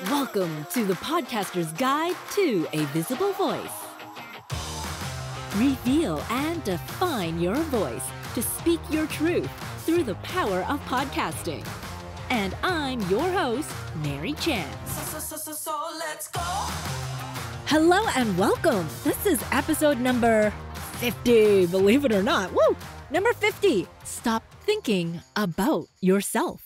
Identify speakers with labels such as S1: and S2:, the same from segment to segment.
S1: Welcome to the Podcaster's Guide to a Visible Voice. Reveal and define your voice to speak your truth through the power of podcasting. And I'm your host, Mary Chan.
S2: So let's go.
S1: Hello and welcome. This is episode number 50, believe it or not. Woo! Number 50. Stop thinking about yourself.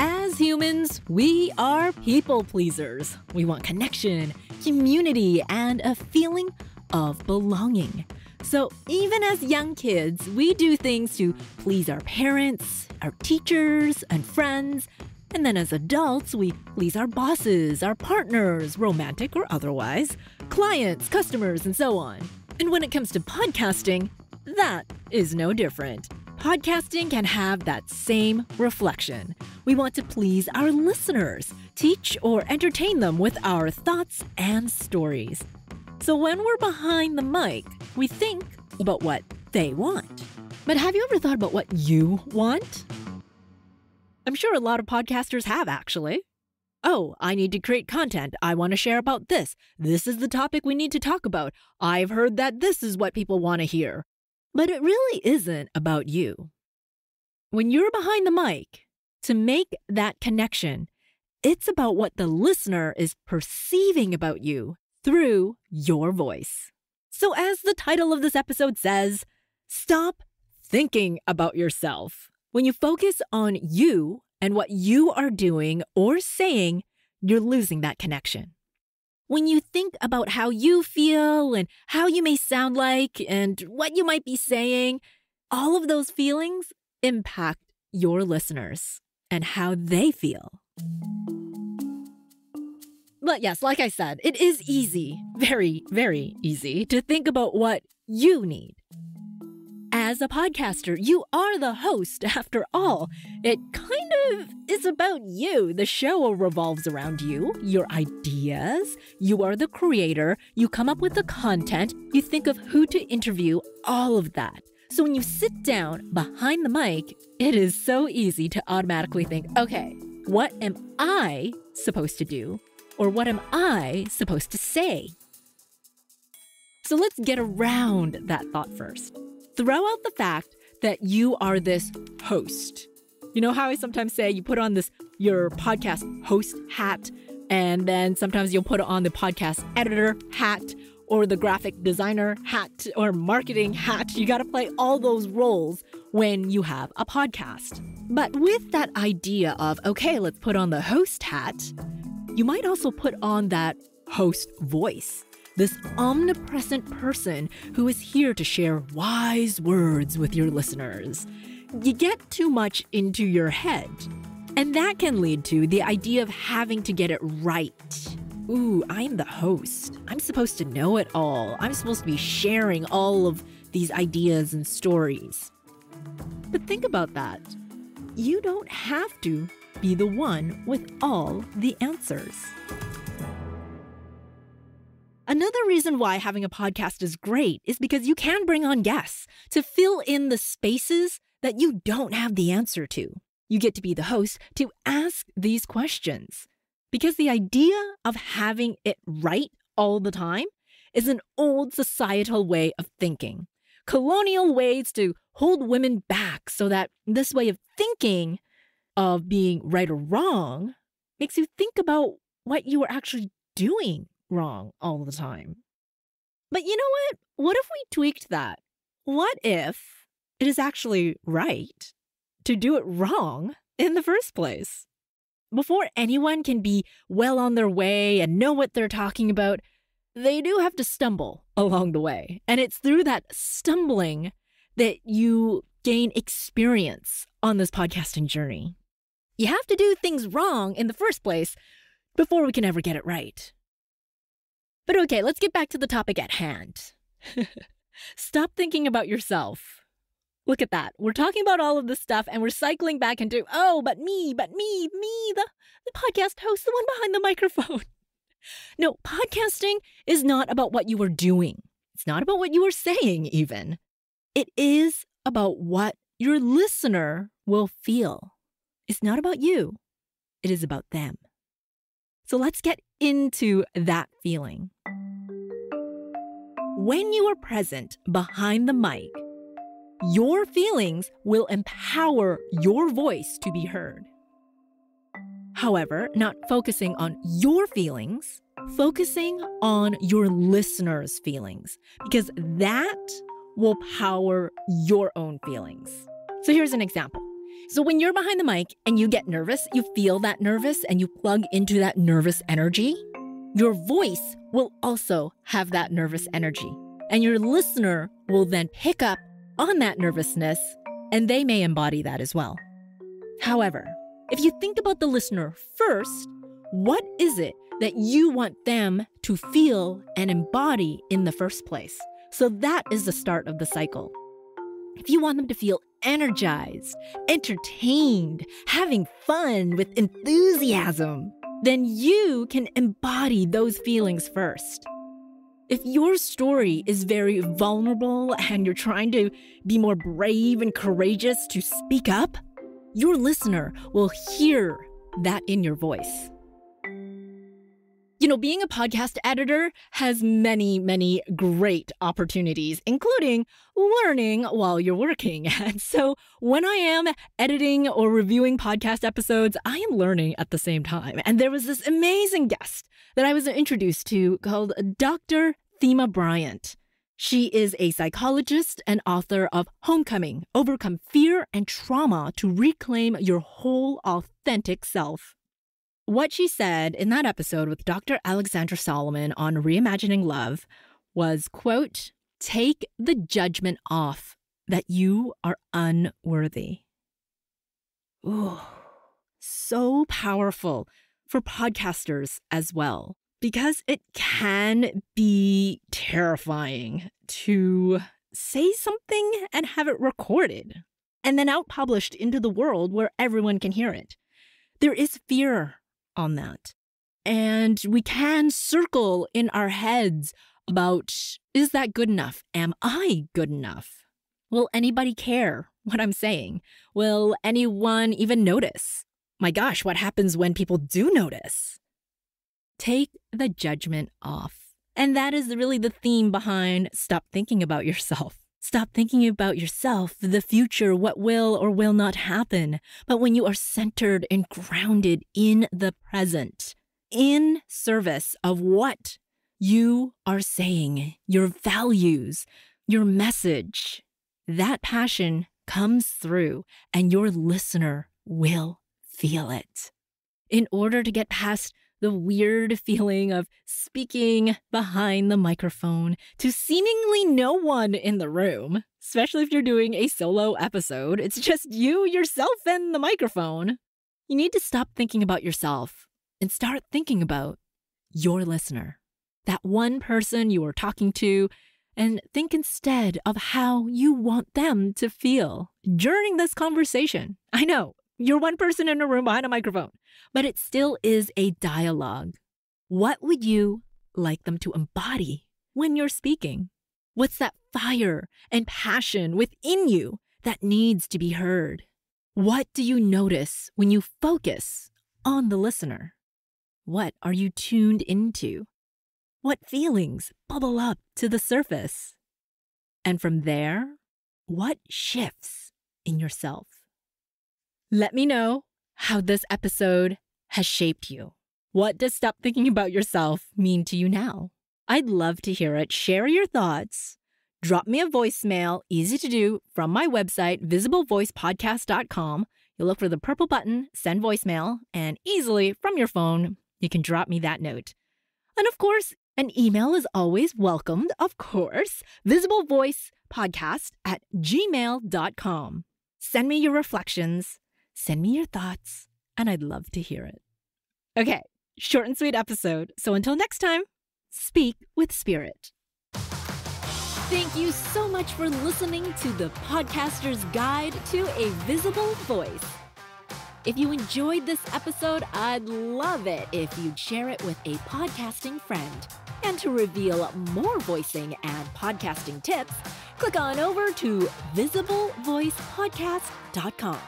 S1: As humans, we are people pleasers. We want connection, community, and a feeling of belonging. So even as young kids, we do things to please our parents, our teachers, and friends. And then as adults, we please our bosses, our partners, romantic or otherwise, clients, customers, and so on. And when it comes to podcasting, that is no different. Podcasting can have that same reflection. We want to please our listeners, teach or entertain them with our thoughts and stories. So when we're behind the mic, we think about what they want. But have you ever thought about what you want? I'm sure a lot of podcasters have, actually. Oh, I need to create content. I want to share about this. This is the topic we need to talk about. I've heard that this is what people want to hear. But it really isn't about you. When you're behind the mic, to make that connection, it's about what the listener is perceiving about you through your voice. So as the title of this episode says, stop thinking about yourself. When you focus on you and what you are doing or saying, you're losing that connection. When you think about how you feel and how you may sound like and what you might be saying, all of those feelings impact your listeners and how they feel. But yes, like I said, it is easy, very, very easy to think about what you need. As a podcaster, you are the host after all. It kind of is about you. The show revolves around you, your ideas. You are the creator. You come up with the content. You think of who to interview, all of that. So when you sit down behind the mic, it is so easy to automatically think, okay, what am I supposed to do? Or what am I supposed to say? So let's get around that thought first. Throw out the fact that you are this host. You know how I sometimes say you put on your podcast host hat, and then sometimes you'll put on the podcast editor hat or the graphic designer hat or marketing hat. You got to play all those roles when you have a podcast. But with that idea of, okay, let's put on the host hat, you might also put on that host voice. This omnipresent person who is here to share wise words with your listeners. You get too much into your head, and that can lead to the idea of having to get it right. Ooh, I'm the host. I'm supposed to know it all. I'm supposed to be sharing all of these ideas and stories. But think about that. You don't have to be the one with all the answers. Another reason why having a podcast is great is because you can bring on guests to fill in the spaces that you don't have the answer to. You get to be the host to ask these questions. Because the idea of having it right all the time is an old societal way of thinking. Colonial ways to hold women back so that this way of thinking of being right or wrong makes you think about what you are actually doing wrong all the time. But you know what? What if we tweaked that? What if it is actually right to do it wrong in the first place? Before anyone can be well on their way and know what they're talking about, they do have to stumble along the way. And it's through that stumbling that you gain experience on this podcasting journey. You have to do things wrong in the first place before we can ever get it right. But okay, let's get back to the topic at hand. Stop thinking about yourself. Look at that. We're talking about all of this stuff and we're cycling back into, oh, but me, the podcast host, the one behind the microphone. No, podcasting is not about what you are doing. It's not about what you are saying even. It is about what your listener will feel. It's not about you. It is about them. So let's get into that feeling. When you are present behind the mic, your feelings will empower your voice to be heard. However, not focusing on your feelings, focusing on your listener's feelings, because that will power your own feelings. So here's an example. So when you're behind the mic and you get nervous, you feel that nervous and you plug into that nervous energy, your voice will also have that nervous energy. And your listener will then pick up on that nervousness and they may embody that as well. However, if you think about the listener first, what is it that you want them to feel and embody in the first place? So that is the start of the cycle. If you want them to feel energized, entertained, having fun with enthusiasm, then you can embody those feelings first. If your story is very vulnerable and you're trying to be more brave and courageous to speak up, your listener will hear that in your voice. You know, being a podcast editor has many great opportunities, including learning while you're working. And so when I am editing or reviewing podcast episodes, I am learning at the same time. And there was this amazing guest that I was introduced to called Dr. Thema Bryant. She is a psychologist and author of Homecoming: Overcome Fear and Trauma to Reclaim Your Whole Authentic Self. What she said in that episode with Dr. Alexandra Solomon on Reimagining Love was, quote, "Take the judgment off that you are unworthy." Ooh, so powerful for podcasters as well, because it can be terrifying to say something and have it recorded and then out published into the world where everyone can hear it. There is fear on that. And we can circle in our heads about, is that good enough? Am I good enough? Will anybody care what I'm saying? Will anyone even notice? My gosh, what happens when people do notice? Take the judgment off. And that is really the theme behind Stop Thinking About Yourself. Stop thinking about yourself, the future, what will or will not happen. But when you are centered and grounded in the present, in service of what you are saying, your values, your message, that passion comes through and your listener will feel it. In order to get past the weird feeling of speaking behind the microphone to seemingly no one in the room, especially if you're doing a solo episode, it's just you, yourself, and the microphone. You need to stop thinking about yourself and start thinking about your listener, that one person you are talking to, and think instead of how you want them to feel during this conversation. I know, you're one person in a room behind a microphone, but it still is a dialogue. What would you like them to embody when you're speaking? What's that fire and passion within you that needs to be heard? What do you notice when you focus on the listener? What are you tuned into? What feelings bubble up to the surface? And from there, what shifts in yourself? Let me know how this episode has shaped you. What does Stop Thinking About Yourself mean to you now? I'd love to hear it. Share your thoughts. Drop me a voicemail, easy to do, from my website, visiblevoicepodcast.com. You'll look for the purple button, send voicemail, and easily from your phone, you can drop me that note. And of course, an email is always welcomed, of course, visiblevoicepodcast@gmail.com. Send me your reflections. Send me your thoughts, and I'd love to hear it. Okay, short and sweet episode. So until next time, speak with spirit. Thank you so much for listening to the Podcaster's Guide to a Visible Voice. If you enjoyed this episode, I'd love it if you'd share it with a podcasting friend. And to reveal more voicing and podcasting tips, click on over to visiblevoicepodcast.com.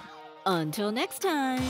S1: Until next time.